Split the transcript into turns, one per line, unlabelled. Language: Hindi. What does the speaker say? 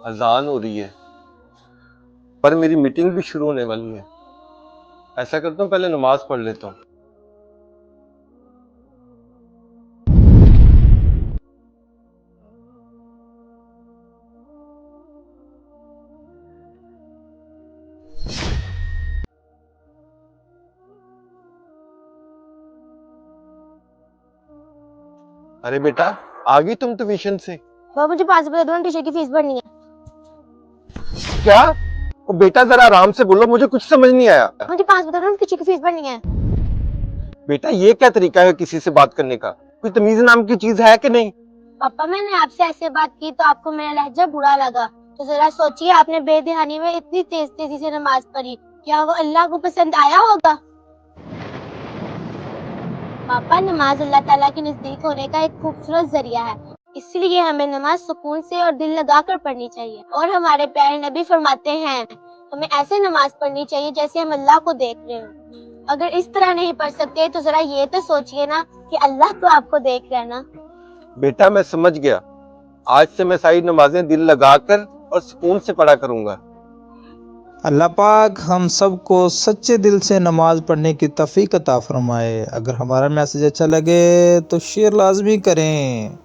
अजान हो रही है पर मेरी मीटिंग भी शुरू होने वाली है। ऐसा करता हूँ, पहले नमाज पढ़ लेता हूँ। अरे बेटा, आ गई तुम ट्यूशन से?
वो मुझे 5 बता दो ना, टीचर की फीस भरनी है।
क्या? ओ बेटा, जरा आराम से बोलो, मुझे कुछ समझ नहीं आया।
मुझे 5 बता दो ना, टीचर की फीस भरनी है।
बेटा, ये क्या तरीका है किसी से बात करने का? कोई तमीज नाम की चीज है कि नहीं?
पापा, मैंने आपसे ऐसे बात की तो आपको मेरा लहजा बुरा लगा, तो जरा सोचिए, आपने बेध्यानी में इतनी तेज तेजी से नमाज पढ़ी, क्या वो अल्लाह को पसंद आया होगा? पापा, नमाज अल्लाह ताला के नजदीक होने का एक खूबसूरत जरिया है, इसलिए हमें नमाज सुकून से और दिल लगाकर पढ़नी चाहिए। और हमारे प्यारे नबी फरमाते हैं, हमें ऐसे नमाज पढ़नी चाहिए जैसे हम अल्लाह को देख रहे हो। अगर इस तरह नहीं पढ़ सकते तो जरा ये तो सोचिए ना कि अल्लाह तो आपको देख रहा है ना।
बेटा, मैं समझ गया। आज से मैं सारी नमाजें दिल लगाकर और सुकून से पढ़ा करूंगा।
अल्लाह पाक हम सबको सच्चे दिल से नमाज पढ़ने की तौफीक अता फरमाए। अगर हमारा मैसेज अच्छा लगे तो शेयर लाजमी करें।